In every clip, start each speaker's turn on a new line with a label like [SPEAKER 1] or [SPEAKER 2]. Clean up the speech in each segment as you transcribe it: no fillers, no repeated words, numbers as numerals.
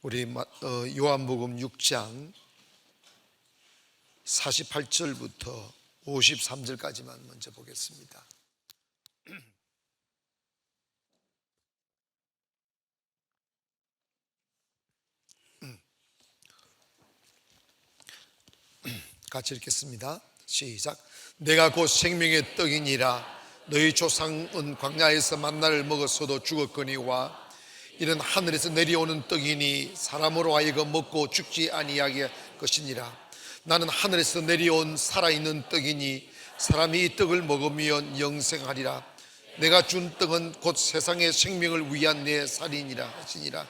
[SPEAKER 1] 우리 요한복음 6장 48절부터 53절까지만 먼저 보겠습니다. 같이 읽겠습니다. 시작. 내가 곧 생명의 떡이니라. 너희 조상은 광야에서 만나를 먹었어도 죽었거니와 이는 하늘에서 내려오는 떡이니 사람으로 하여금 먹고 죽지 아니하게 할 것이니라. 나는 하늘에서 내려온 살아있는 떡이니 사람이 이 떡을 먹으면 영생하리라. 내가 준 떡은 곧 세상의 생명을 위한 내 살이니라 하시니라.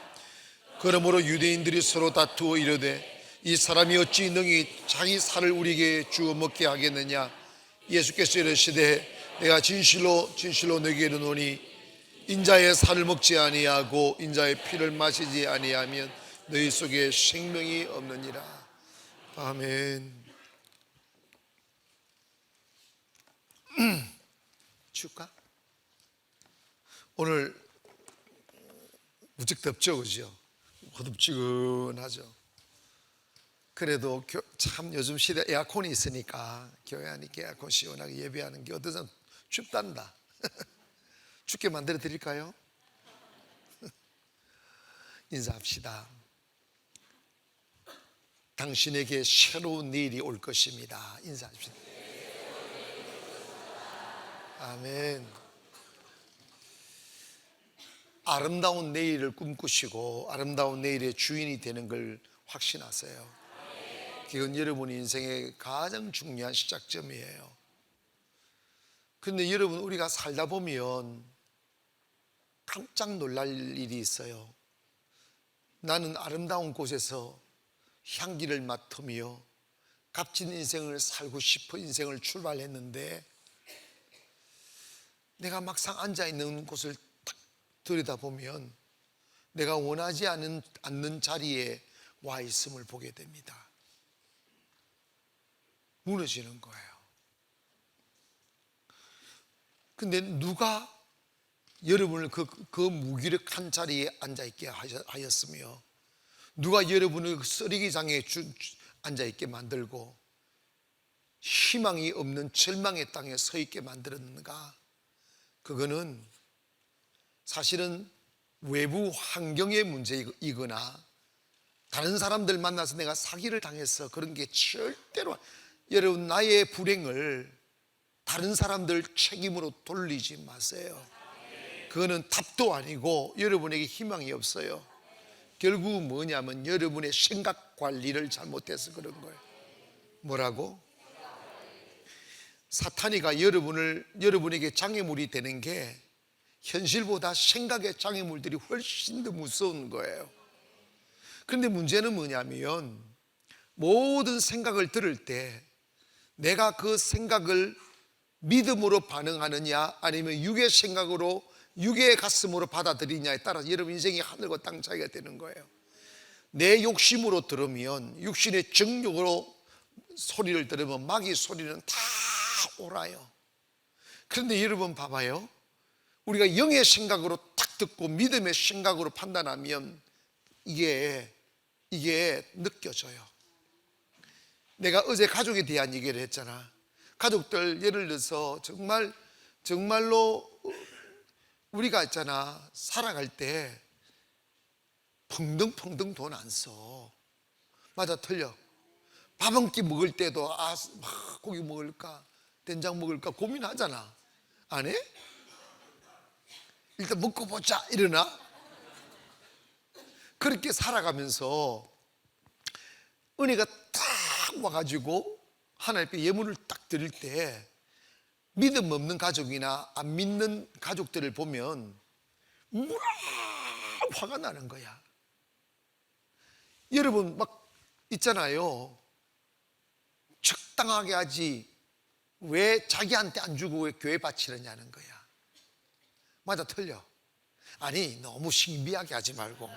[SPEAKER 1] 그러므로 유대인들이 서로 다투어 이르되 이 사람이 어찌 능히 자기 살을 우리에게 주어 먹게 하겠느냐. 예수께서 이르시되 내가 진실로 진실로 너희에게 이르노니 인자의 살을 먹지 아니하고 인자의 피를 마시지 아니하면 너희 속에 생명이 없느니라. 아멘. 춥까? 오늘 무척 덥죠, 그죠? 호덥지근하죠. 그래도 참 요즘 시대 에어컨이 있으니까 교회 안에 에어컨 시원하게 예배하는 게 어떠선 춥단다. 춥게 만들어 드릴까요? 인사합시다. 당신에게 새로운 내일이 올 것입니다. 인사합시다. 아멘. 아름다운 내일을 꿈꾸시고 아름다운 내일의 주인이 되는 걸 확신하세요. 그건 여러분 인생의 가장 중요한 시작점이에요. 그런데 여러분, 우리가 살다 보면 깜짝 놀랄 일이 있어요. 나는 아름다운 곳에서 향기를 맡으며 값진 인생을 살고 싶어 인생을 출발했는데 내가 막상 앉아있는 곳을 딱 들여다보면 내가 원하지 않는 자리에 와 있음을 보게 됩니다. 무너지는 거예요. 근데 누가 여러분을 그 무기력한 자리에 앉아있게 하였으며 누가 여러분을 그 쓰레기장에 앉아있게 만들고 희망이 없는 절망의 땅에 서 있게 만들었는가? 그거는 사실은 외부 환경의 문제이거나 다른 사람들 만나서 내가 사기를 당해서 그런 게 절대로, 여러분, 나의 불행을 다른 사람들 책임으로 돌리지 마세요. 그거는 답도 아니고 여러분에게 희망이 없어요. 결국 뭐냐면 여러분의 생각 관리를 잘못해서 그런 거예요. 뭐라고? 사탄이가 여러분에게 장애물이 되는 게 현실보다 생각의 장애물들이 훨씬 더 무서운 거예요. 그런데 문제는 뭐냐면 모든 생각을 들을 때 내가 그 생각을 믿음으로 반응하느냐 아니면 육의 생각으로 육의 가슴으로 받아들이냐에 따라서 여러분 인생이 하늘과 땅 차이가 되는 거예요. 내 욕심으로 들으면 육신의 정욕으로 소리를 들으면 마귀 소리는 다 옳아요. 그런데 여러분 봐봐요. 우리가 영의 생각으로 딱 듣고 믿음의 생각으로 판단하면 이게 느껴져요. 내가 어제 가족에 대한 얘기를 했잖아. 가족들 예를 들어서 정말로 우리가 있잖아, 살아갈 때 펑덩펑덩 돈 안 써. 맞아, 틀려. 밥 한 끼 먹을 때도 고기 먹을까 된장 먹을까 고민하잖아. 안 해? 일단 먹고 보자 이러나? 그렇게 살아가면서 은혜가 딱 와가지고 하나님께 예물을 딱 드릴 때 믿음 없는 가족이나 안 믿는 가족들을 보면 화가 나는 거야. 여러분 막 있잖아요. 적당하게 하지 왜 자기한테 안 주고 왜 교회 바치느냐는 거야. 맞아, 틀려. 아니, 너무 신비하게 하지 말고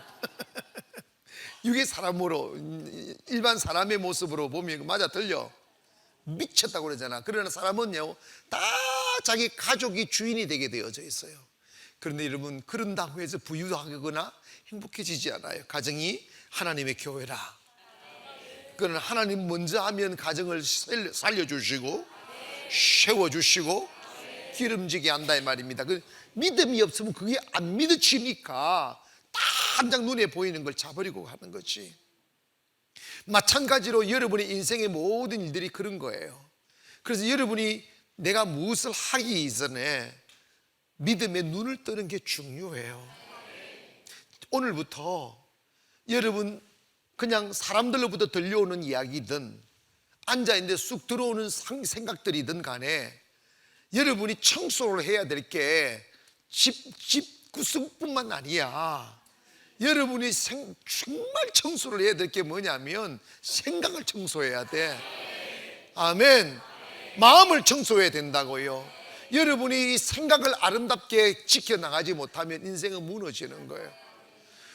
[SPEAKER 1] 육의 사람으로 일반 사람의 모습으로 보면 맞아, 틀려. 미쳤다고 그러잖아. 그러나 사람은요 다 자기 가족이 주인이 되게 되어져 있어요. 그런데 여러분, 그런다고 해서 부유하거나 행복해지지 않아요. 가정이 하나님의 교회라. 그는 하나님 먼저 하면 가정을 살려주시고 세워주시고 기름지게 한다 이 말입니다. 그 믿음이 없으면 그게 안 믿어지니까 당장 눈에 보이는 걸 자버리고 하는 거지. 마찬가지로 여러분의 인생의 모든 일들이 그런 거예요. 그래서 여러분이 내가 무엇을 하기 이전에 믿음의 눈을 뜨는 게 중요해요. 오늘부터 여러분 그냥 사람들로부터 들려오는 이야기든 앉아있는데 쑥 들어오는 생각들이든 간에 여러분이 청소를 해야 될 게 집 구석뿐만 아니야. 여러분이 정말 청소를 해야 될 게 뭐냐면 생각을 청소해야 돼. 아멘. 마음을 청소해야 된다고요. 여러분이 생각을 아름답게 지켜나가지 못하면 인생은 무너지는 거예요.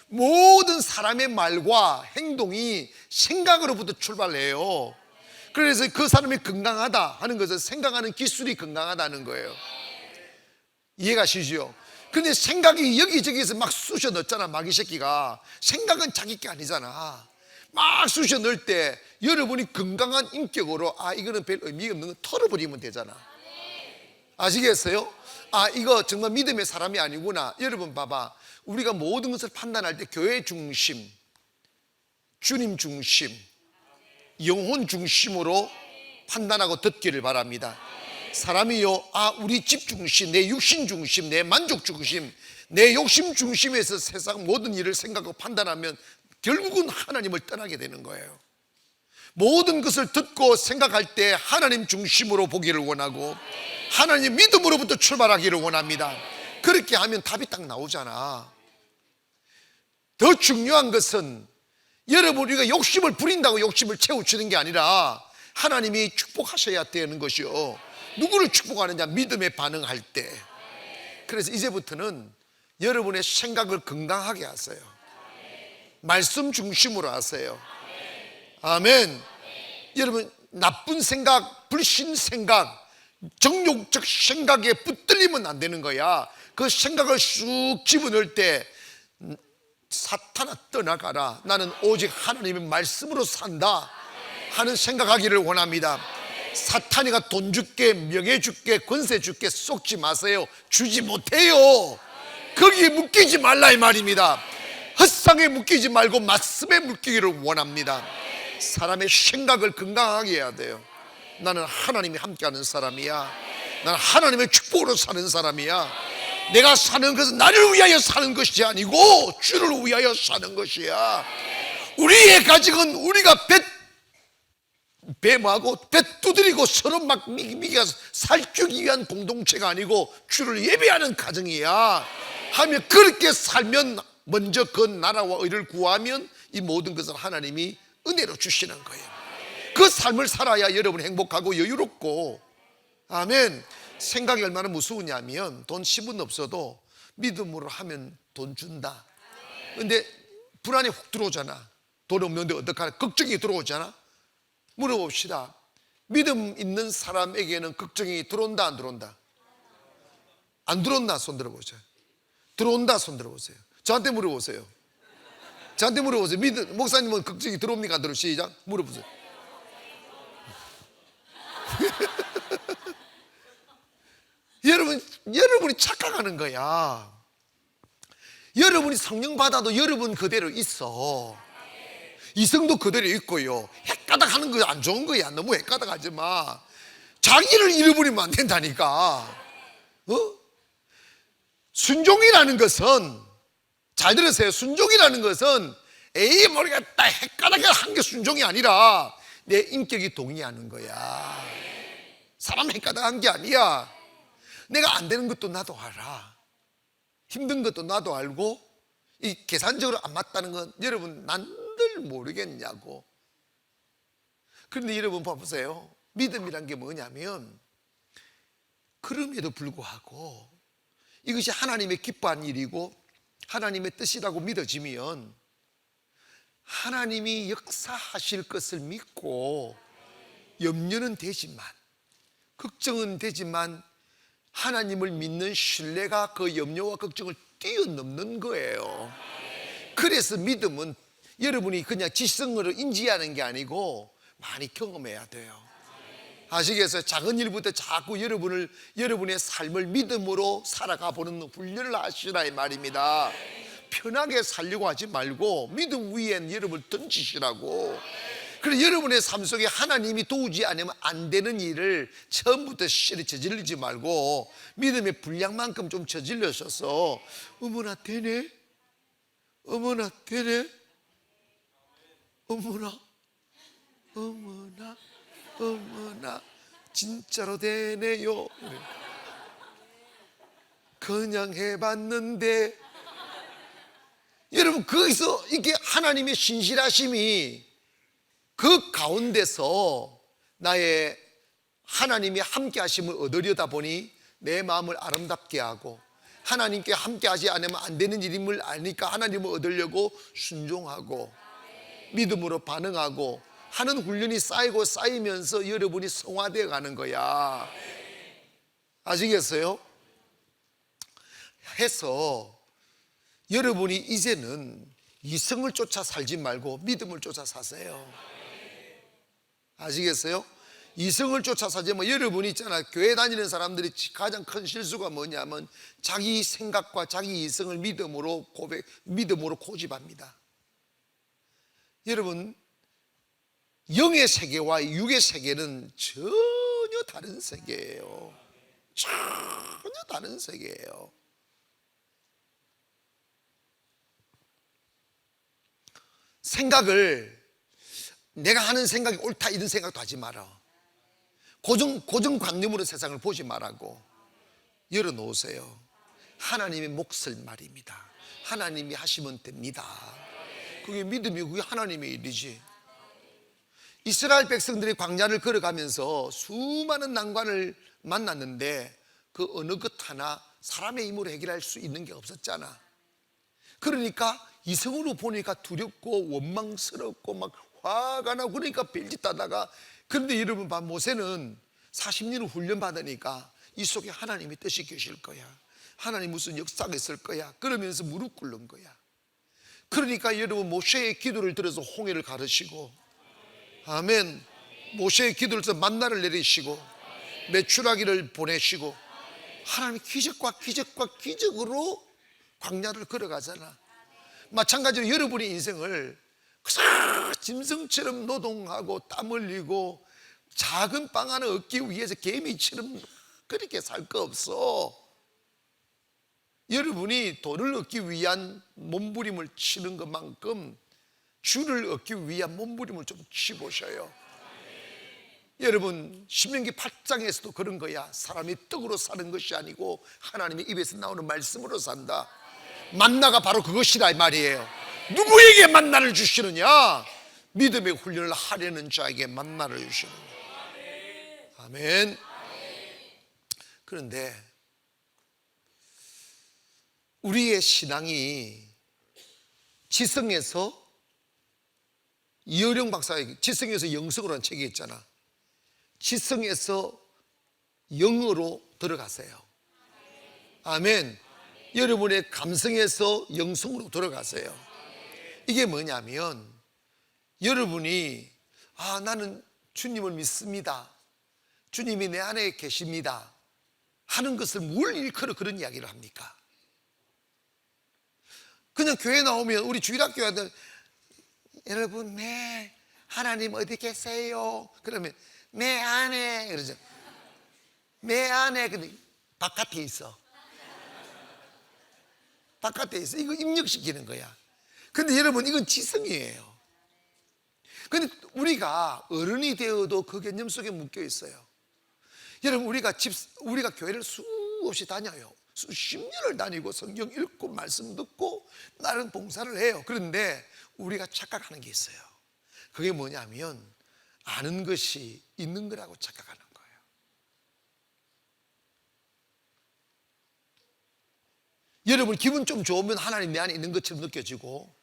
[SPEAKER 1] 모든 사람의 말과 행동이 생각으로부터 출발해요. 그래서 그 사람이 건강하다 하는 것은 생각하는 기술이 건강하다는 거예요. 이해가시죠? 근데 생각이 여기저기서 막 쑤셔 넣었잖아. 마귀 새끼가. 생각은 자기 게 아니잖아. 막 쑤셔 넣을 때 여러분이 건강한 인격으로 이거는 별 의미가 없는 거 털어버리면 되잖아. 아시겠어요? 이거 정말 믿음의 사람이 아니구나. 여러분 봐봐, 우리가 모든 것을 판단할 때 교회 중심, 주님 중심, 영혼 중심으로 판단하고 듣기를 바랍니다. 사람이요, 우리 집 중심, 내 육신 중심, 내 만족 중심, 내 욕심 중심에서 세상 모든 일을 생각하고 판단하면 결국은 하나님을 떠나게 되는 거예요. 모든 것을 듣고 생각할 때 하나님 중심으로 보기를 원하고 하나님 믿음으로부터 출발하기를 원합니다. 그렇게 하면 답이 딱 나오잖아. 더 중요한 것은 여러분, 우리가 욕심을 부린다고 욕심을 채우치는 게 아니라 하나님이 축복하셔야 되는 것이요. 누구를 축복하느냐? 믿음에 반응할 때. 그래서 이제부터는 여러분의 생각을 건강하게 하세요. 말씀 중심으로 하세요. 아멘. 여러분, 나쁜 생각, 불신 생각, 정욕적 생각에 붙들리면 안 되는 거야. 그 생각을 쑥 집어넣을 때 사탄아 떠나가라, 나는 오직 하나님의 말씀으로 산다 하는 생각하기를 원합니다. 사탄이가 돈 줄게, 명예 줄게, 권세 줄게 쏟지 마세요. 주지 못해요. 거기에 묶이지 말라 이 말입니다. 헛상에 묶이지 말고 말씀에 묶이기를 원합니다. 사람의 생각을 건강하게 해야 돼요. 나는 하나님이 함께하는 사람이야. 나는 하나님의 축복으로 사는 사람이야. 내가 사는 것은 나를 위하여 사는 것이 아니고 주를 위하여 사는 것이야. 우리의 가정은 우리가 뱀하고 배 두드리고 서로 막 미기미기가 살찌기 위한 공동체가 아니고 주를 예배하는 가정이야 하며, 그렇게 살면 먼저 그 나라와 의를 구하면 이 모든 것을 하나님이 은혜로 주시는 거예요. 그 삶을 살아야 여러분 행복하고 여유롭고. 아멘. 생각이 얼마나 무서우냐면 돈 10원 없어도 믿음으로 하면 돈 준다. 근데 불안이 훅 들어오잖아. 돈 없는데 어떡하나, 걱정이 들어오잖아. 물어봅시다. 믿음 있는 사람에게는 걱정이 들어온다 안 들어온다? 안 들어온다 손 들어보세요. 들어온다 손 들어보세요. 저한테 물어보세요. 저한테 물어보세요. 목사님은 걱정이 들어옵니까 안 들어옵니까? 시작. 물어보세요. 여러분이 착각하는 거야. 여러분이 성령 받아도 여러분 그대로 있어. 이성도 그대로 있고요. 헷가닥 하는 거 안 좋은 거야. 너무 헷가닥 하지 마. 자기를 잃어버리면 안 된다니까. 순종이라는 것은, 잘 들으세요. 순종이라는 것은 모르겠다 헷가닥 한 게 순종이 아니라 내 인격이 동의하는 거야. 사람 헷가닥 한 게 아니야. 내가 안 되는 것도 나도 알아. 힘든 것도 나도 알고, 이 계산적으로 안 맞다는 건 여러분 난들 모르겠냐고. 그런데 여러분 봐보세요. 믿음이란 게 뭐냐면, 그럼에도 불구하고 이것이 하나님의 기뻐한 일이고 하나님의 뜻이라고 믿어지면 하나님이 역사하실 것을 믿고 염려는 되지만, 걱정은 되지만 하나님을 믿는 신뢰가 그 염려와 걱정을 뛰어넘는 거예요. 그래서 믿음은 여러분이 그냥 지성으로 인지하는 게 아니고 많이 경험해야 돼요. 아시겠어요? 작은 일부터 자꾸 여러분의 삶을 믿음으로 살아가 보는 훈련을 하시라 이 말입니다. 편하게 살려고 하지 말고 믿음 위에 여러분을 던지시라고. 그래서 여러분의 삶 속에 하나님이 도우지 않으면 안 되는 일을 처음부터 저지르지 말고 믿음의 분량만큼 좀 저질러셔서 어머나 되네, 어머나 되네, 어머나 어머나 어머나 진짜로 되네요. 그냥 해봤는데. 여러분, 거기서 이게 하나님의 신실하심이 그 가운데서 나의 하나님이 함께 하심을 얻으려다 보니 내 마음을 아름답게 하고, 하나님께 함께 하지 않으면 안 되는 일임을 아니까 하나님을 얻으려고 순종하고 믿음으로 반응하고 하는 훈련이 쌓이고 쌓이면서 여러분이 성화되어 가는 거야. 아시겠어요? 해서 여러분이 이제는 이성을 쫓아 살지 말고 믿음을 쫓아 사세요. 아시겠어요? 이성을 쫓아 살지만 여러분이 있잖아요, 교회 다니는 사람들이 가장 큰 실수가 뭐냐면 자기 생각과 자기 이성을 믿음으로 고집합니다. 여러분, 영의 세계와 육의 세계는 전혀 다른 세계예요. 전혀 다른 세계예요. 생각을 내가 하는 생각이 옳다 이런 생각도 하지 마라. 고정관념으로 세상을 보지 말라고 열어놓으세요. 하나님의 몫을 말입니다. 하나님이 하시면 됩니다. 그게 믿음이고 그게 하나님의 일이지. 이스라엘 백성들이 광야를 걸어가면서 수많은 난관을 만났는데 그 어느 것 하나 사람의 힘으로 해결할 수 있는 게 없었잖아. 그러니까 이성으로 보니까 두렵고 원망스럽고 막 화가 나고 그러니까 별짓하다가, 그런데 여러분 봐, 모세는 40년을 훈련받으니까 이 속에 하나님의 뜻이 계실 거야, 하나님 무슨 역사가 있을 거야, 그러면서 무릎 꿇는 거야. 그러니까 여러분 모세의 기도를 들어서 홍해를 가르시고, 아멘, 모세의 기도를 들어서 만나를 내리시고 메추라기를 보내시고 하나님이 기적과 기적으로 광야를 걸어가잖아. 마찬가지로 여러분의 인생을 짐승처럼 노동하고 땀 흘리고 작은 빵 하나 얻기 위해서 개미처럼 그렇게 살 거 없어. 여러분이 돈을 얻기 위한 몸부림을 치는 것만큼 주를 얻기 위한 몸부림을 좀 치보셔요. 여러분, 신명기 8장에서도 그런 거야. 사람이 떡으로 사는 것이 아니고 하나님의 입에서 나오는 말씀으로 산다. 만나가 바로 그것이다 이 말이에요. 누구에게 만나를 주시느냐? 믿음의 훈련을 하려는 자에게 만나를 주시는 거예요. 아멘. 그런데 우리의 신앙이 지성에서, 이어령 박사의 지성에서 영성으로 하는 책이 있잖아. 지성에서 영으로 들어가세요. 아멘. 여러분의 감성에서 영성으로 들어가세요. 이게 뭐냐면 여러분이 나는 주님을 믿습니다, 주님이 내 안에 계십니다 하는 것을 뭘 일컬어 그런 이야기를 합니까? 그냥 교회 나오면 우리 주일학교 아들, 여러분 네 하나님 어디 계세요? 그러면 내 안에 그러죠. 내 안에, 근데 바깥에 있어. 바깥에 있어. 이거 입력시키는 거야. 근데 여러분 이건 지성이에요. 근데 우리가 어른이 되어도 그 개념 속에 묶여 있어요. 여러분 우리가 교회를 수없이 다녀요. 수십 년을 다니고 성경 읽고 말씀 듣고 나름 봉사를 해요. 그런데 우리가 착각하는 게 있어요. 그게 뭐냐면 아는 것이 있는 거라고 착각하는 거예요. 여러분 기분 좀 좋으면 하나님 내 안에 있는 것처럼 느껴지고,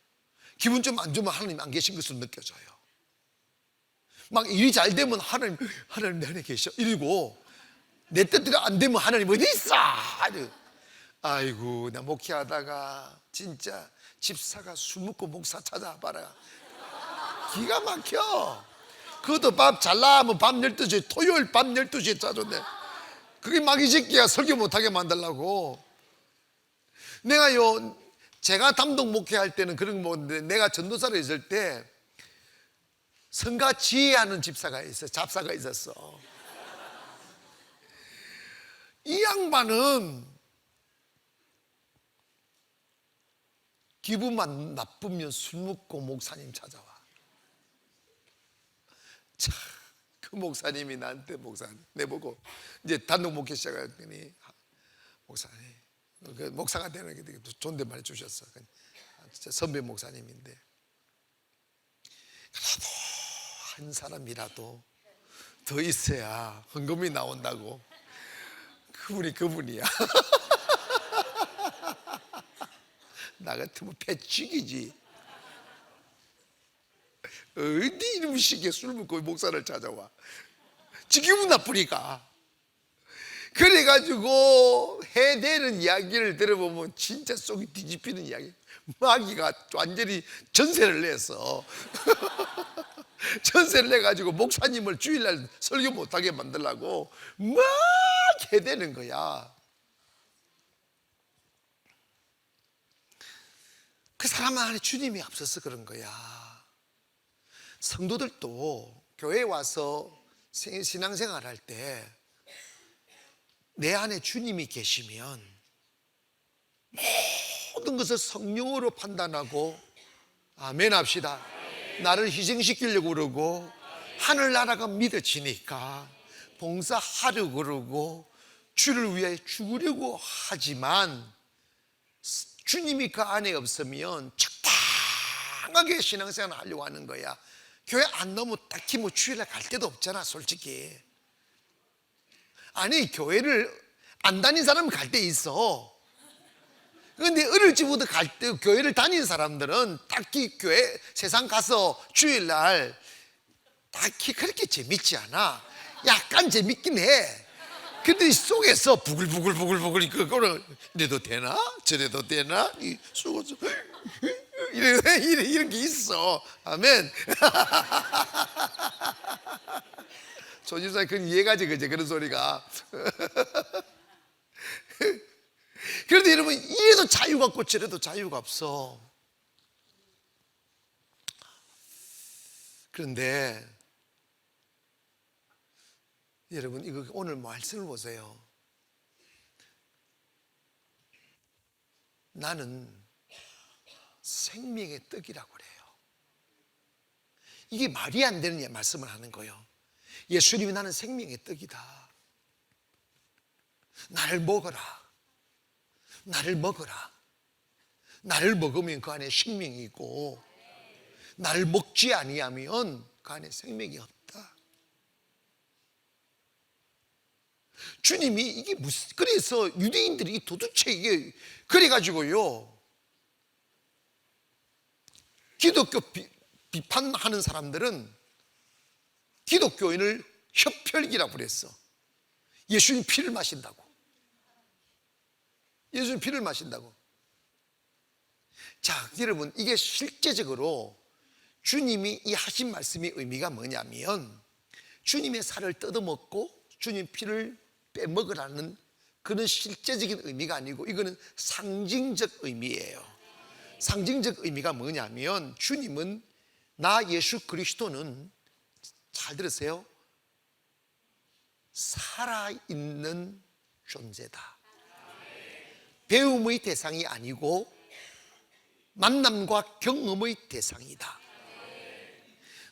[SPEAKER 1] 기분 좀 안 좋으면 하나님 안 계신 것으로 느껴져요. 막 일이 잘 되면 하나님 내 안에 계셔 이러고, 내 뜻대로 안 되면 하나님 어디 있어? 아이고, 나 목회하다가 진짜 집사가 술 먹고 목사 찾아봐라. 기가 막혀. 그것도 밥 잘 나가면 밤 12시, 토요일 밤 12시에 찾았네. 그게 막 이 새끼야 설교 못하게 만들려고. 내가요, 제가 담동 목회할 때는 그런 거 보는데, 내가 전도사로 있을 때 성가 지휘하는 집사가 있어, 잡사가 있었어. 이 양반은 기분만 나쁘면 술 먹고 목사님 찾아와. 참, 그 목사님이 나한테 내보고 이제 단독 목회 시작했더니, 목사님, 그 목사가 되는 게 되게 존댓말 해주셨어. 진짜 선배 목사님인데, 그래도 한 사람이라도 더 있어야 헌금이 나온다고. 그분이 그분이야. 나 같으면 패치기지. 어디 이놈의 시기에 술 먹고 목사를 찾아와. 기분 나쁘니까. 그래가지고 해대는 이야기를 들어보면 진짜 속이 뒤집히는 이야기. 마귀가 완전히 전세를 냈어. 전세를 내가지고 목사님을 주일날 설교 못하게 만들려고 막 해대는 거야. 그 사람 안에 주님이 앞서서 그런 거야. 성도들도 교회에 와서 신앙생활 할 때 내 안에 주님이 계시면 모든 것을 성령으로 판단하고, 아멘 합시다. 나를 희생시키려고 그러고, 하늘나라가 믿어지니까 봉사하려고 그러고, 주를 위해 죽으려고 하지만, 주님이 그 안에 없으면 적당하게 신앙생활 하려고 하는 거야. 교회 안 나오면 딱히 뭐 주일날 갈 데도 없잖아, 솔직히. 아니, 교회를 안 다닌 사람은 갈 데 있어. 그런데 어릴 적부터 교회를 다니는 사람들은 딱히 교회 세상 가서 주일날 딱히 그렇게 재밌지 않아. 약간 재밌긴 해. 근데 속에서 부글부글 그거를 이래도 되나? 저래도 되나? 이런 게 있어. 아멘. 조집사님 그건 이해가지, 그제? 그런 소리가. 그런데 여러분, 이래도 자유가 없고 저래도 자유가 없어. 그런데 여러분, 이거 오늘 말씀을 보세요. 나는 생명의 떡이라고 그래요. 이게 말이 안 되는 말씀을 하는 거예요. 예수님이 나는 생명의 떡이다. 나를 먹어라. 나를 먹어라. 나를 먹으면 그 안에 생명이 있고, 나를 먹지 아니하면 그 안에 생명이 없다. 주님이 이게 무슨, 그래서 유대인들이 도대체 이게 그래가지고요, 기독교 비판하는 사람들은 기독교인을 흡혈귀라고 그랬어. 예수님 피를 마신다고. 예수님 피를 마신다고. 자, 여러분, 이게 실제적으로 주님이 이 하신 말씀의 의미가 뭐냐면, 주님의 살을 뜯어먹고 주님 피를 빼먹으라는 그런 실제적인 의미가 아니고, 이거는 상징적 의미예요. 상징적 의미가 뭐냐면, 주님은, 나 예수 그리스도는, 잘 들으세요, 살아있는 존재다. 배움의 대상이 아니고 만남과 경험의 대상이다.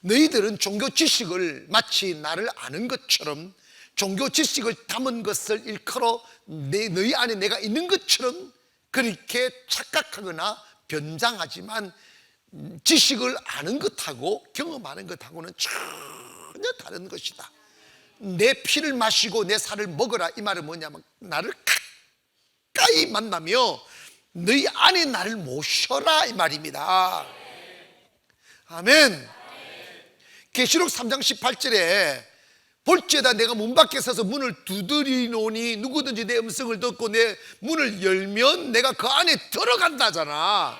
[SPEAKER 1] 너희들은 종교 지식을 마치 나를 아는 것처럼, 종교 지식을 담은 것을 일컬어 너희 안에 내가 있는 것처럼 그렇게 착각하거나 변장하지만, 지식을 아는 것하고 경험하는 것하고는 전혀 다른 것이다. 내 피를 마시고 내 살을 먹어라, 이 말은 뭐냐면, 나를 가까이 만나며 너희 안에 나를 모셔라, 이 말입니다. 아멘. 계시록 3장 18절에 볼지에다 내가 문 밖에 서서 문을 두드리노니 누구든지 내 음성을 듣고 내 문을 열면 내가 그 안에 들어간다잖아.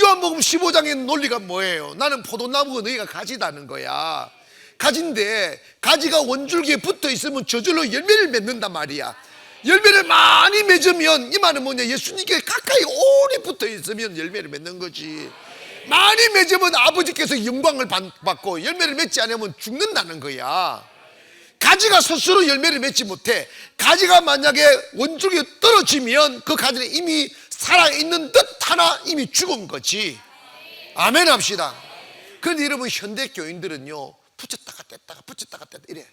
[SPEAKER 1] 요한복음 15장의 논리가 뭐예요? 나는 포도나무고 너희가 가지다는 거야. 가지인데 가지가 원줄기에 붙어 있으면 저절로 열매를 맺는단 말이야. 열매를 많이 맺으면 이 말은 뭐냐, 예수님께 가까이 오래 붙어 있으면 열매를 맺는 거지. 많이 맺으면 아버지께서 영광을 받고 열매를 맺지 않으면 죽는다는 거야. 가지가 스스로 열매를 맺지 못해. 가지가 만약에 원줄기에 떨어지면 그 가지는 이미 살아있는 듯 하나 이미 죽은 거지. 아멘 합시다. 그런데 여러분, 현대 교인들은요, 붙였다가 뗐다가 붙였다가 뗐다 이래.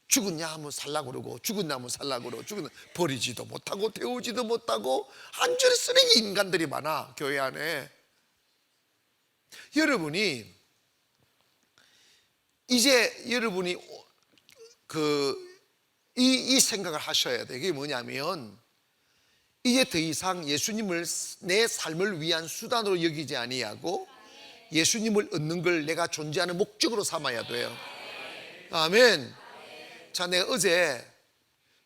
[SPEAKER 1] 죽었냐 하면 살라고 그러고, 죽었냐 하면 살라고 그러고, 버리지도 못하고 태우지도 못하고 한 줄의 쓰레기 인간들이 많아, 교회 안에. 여러분이 이제 여러분이 이 생각을 하셔야 돼. 그게 뭐냐면, 이제 더 이상 예수님을 내 삶을 위한 수단으로 여기지 아니하고 예수님을 얻는 걸 내가 존재하는 목적으로 삼아야 돼요. 아멘. 자, 내가 어제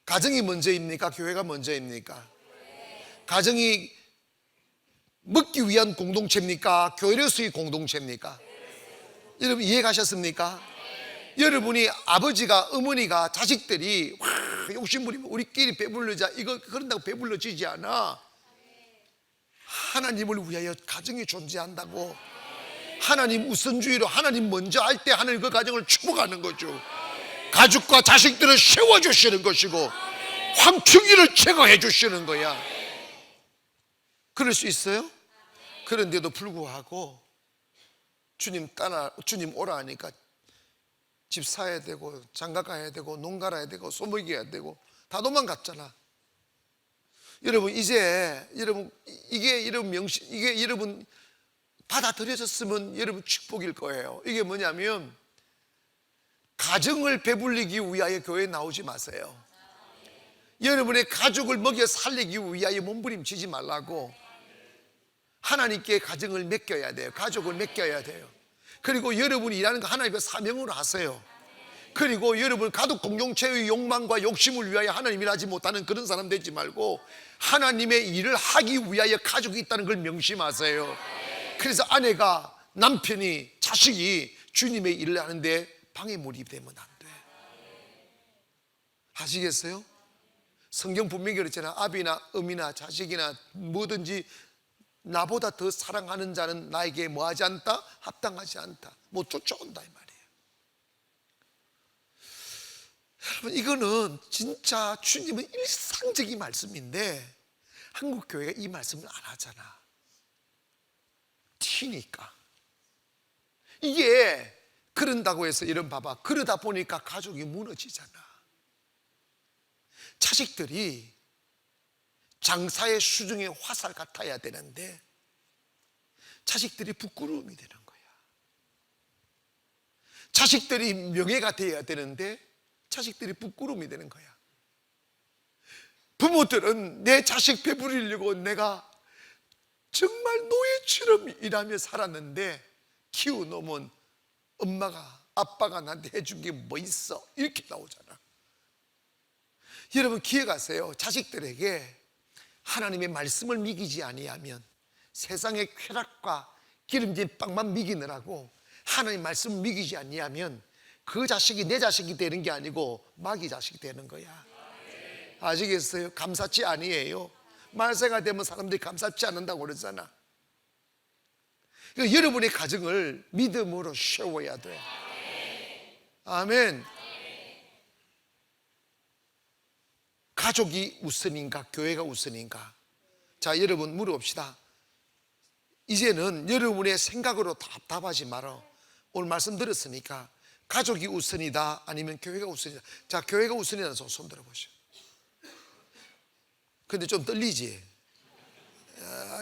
[SPEAKER 1] 가정이 먼저입니까? 교회가 먼저입니까? 가정이 먹기 위한 공동체입니까? 교회로서의 공동체입니까? 여러분 이해가셨습니까? 여러분이 아버지가, 어머니가, 자식들이 욕심부리면 우리끼리 배불러자, 이거 그런다고 배불러지지 않아. 하나님을 위하여 가정이 존재한다고. 하나님 우선주의로 하나님 먼저 할 때 하나님 그 가정을 축복하는 거죠. 가족과 자식들을 세워주시는 것이고 황충기를 제거해 주시는 거야. 그럴 수 있어요? 그런데도 불구하고 주님 오라 하니까 집 사야 되고 장가 가야 되고 농 갈아야 되고 소먹여야 되고 다 도망갔잖아. 여러분, 이제 이게 여러분 받아들여졌으면 여러분 축복일 거예요. 이게 뭐냐면, 가정을 배불리기 위하여 교회에 나오지 마세요. 여러분의 가족을 먹여 살리기 위하여 몸부림치지 말라고. 하나님께 가정을 맡겨야 돼요. 가족을 맡겨야 돼요. 그리고 여러분이 일하는 거 하나님의 사명으로 하세요. 그리고 여러분 가족 공동체의 욕망과 욕심을 위하여 하나님 일하지 못하는 그런 사람 되지 말고 하나님의 일을 하기 위하여 가족이 있다는 걸 명심하세요. 그래서 아내가, 남편이, 자식이 주님의 일을 하는데 방해물이 되면 안 돼. 아시겠어요? 성경 분명히 그랬잖아. 아비나 어미나 자식이나 뭐든지 나보다 더 사랑하는 자는 나에게 뭐하지 않다? 합당하지 않다. 뭐 쫓아온다 이 말이에요. 여러분, 이거는 진짜 주님은 일상적인 말씀인데 한국 교회가 이 말씀을 안 하잖아. 튀니까. 이게 그런다고 해서 이런 봐봐, 그러다 보니까 가족이 무너지잖아. 자식들이 장사의 수중의 화살 같아야 되는데 자식들이 부끄러움이 되는 거야. 자식들이 명예가 되어야 되는데 자식들이 부끄러움이 되는 거야. 부모들은 내 자식 배부리려고 내가 정말 노예처럼 일하며 살았는데 키워놓으면 엄마가, 아빠가 나한테 해준 게 뭐 있어? 이렇게 나오잖아. 여러분 기억하세요. 자식들에게 하나님의 말씀을 믿기지 아니하면 세상의 쾌락과 기름진 빵만 믿기느라고 하나님의 말씀을 믿기지 아니하면 그 자식이 내 자식이 되는 게 아니고 마귀 자식이 되는 거야. 아시겠어요? 감사치 아니에요. 말세가 되면 사람들이 감사치 않는다고 그러잖아. 그러니까 여러분의 가정을 믿음으로 세워야 돼. 아멘. 가족이 우선인가 교회가 우선인가? 자, 여러분 물어봅시다. 이제는 여러분의 생각으로 답답하지 말어. 오늘 말씀 들었으니까 가족이 우선이다 아니면 교회가 우선이다. 자, 교회가 우선이라는 손 들어보시오. 근데 좀 떨리지?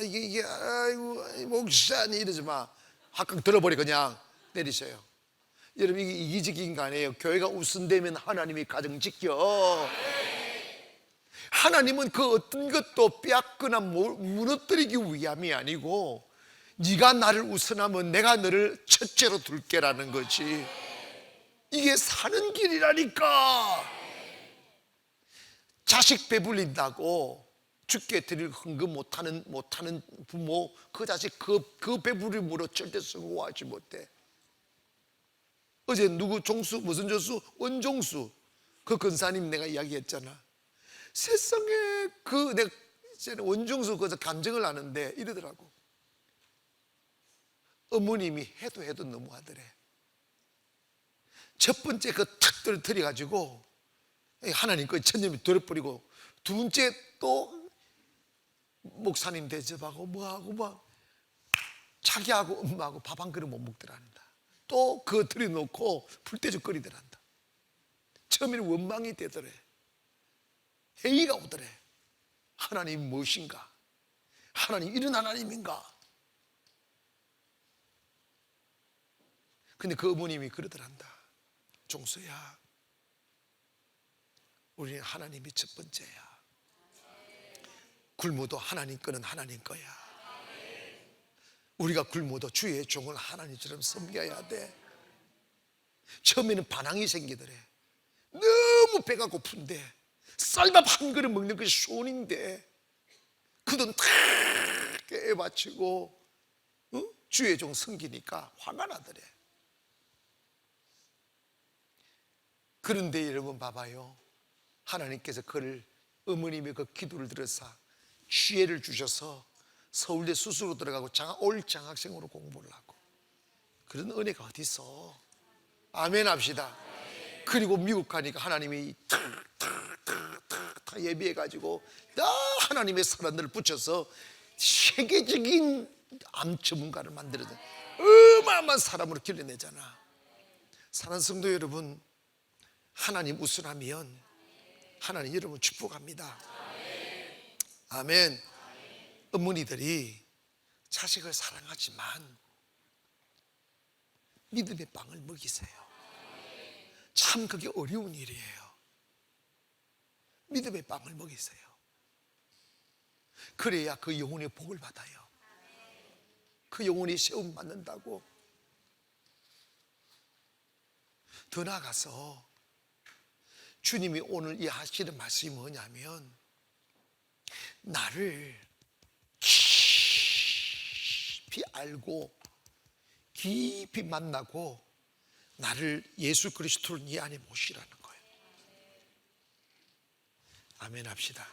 [SPEAKER 1] 이게 아이고 목사님 이러지 마. 확 들어버리 그냥 내리세요. 여러분 이게 이기적인 거 아니에요. 교회가 우선되면 하나님이 가정 지켜. 하나님은 그 어떤 것도 빼앗거나 무너뜨리기 위함이 아니고 네가 나를 우선하면 내가 너를 첫째로 둘게라는 거지. 이게 사는 길이라니까. 자식 배불린다고 죽게 드릴 헌금 못하는 부모, 그 자식 그 배부림으로 절대 성공하지 못해. 어제 누구 종수, 무슨 종수? 원종수, 그 근사님 내가 이야기했잖아. 세상에 내가 원종수 거기서 간증을 하는데 이러더라고. 어머님이 해도 너무하더래. 첫 번째 탁 떨어뜨려가지고 하나님 그 천년이 들어버리고, 두 번째 또 목사님 대접하고 뭐하고 막 자기하고 엄마하고 밥 한 그릇 못 먹더란다. 또 그거 들여놓고 불때죽거리더란다. 처음에는 원망이 되더래. 회의가 오더래. 하나님 무엇인가? 하나님 이런 하나님인가? 근데 그 어머님이 그러더란다. 종수야, 우리는 하나님이 첫 번째야. 굶어도 하나님 거는 하나님 거야. 우리가 굶어도 주의 종을 하나님처럼 섬겨야 돼. 처음에는 반항이 생기더래. 너무 배가 고픈데 쌀밥 한 그릇 먹는 것이 소원인데 그 돈 다 깨바치고 주의 종 섬기니까 화가 나더래. 그런데 여러분 봐봐요. 하나님께서 그를, 어머님의 그 기도를 들어서 지혜를 주셔서 서울대 수수로 들어가고 올 장학생으로 공부를 하고, 그런 은혜가 어디 있어. 아멘 합시다. 그리고 미국 가니까 하나님이 다 예비해가지고 다 하나님의 사람들을 붙여서 세계적인 암 전문가를 만들어서 어마어마한 사람으로 길러내잖아. 사랑하는 성도 여러분, 하나님 우선하면 하나님 여러분 축복합니다. 아멘. 어머니들이 자식을 사랑하지만 믿음의 빵을 먹이세요. 참 그게 어려운 일이에요. 믿음의 빵을 먹이세요. 그래야 그 영혼의 복을 받아요. 그 영혼이 세움 받는다고. 더 나아가서 주님이 오늘 이 하시는 말씀이 뭐냐면, 나를 깊이 알고 깊이 만나고 나를 예수 그리스도를 네 안에 모시라는 거예요. 아멘 합시다.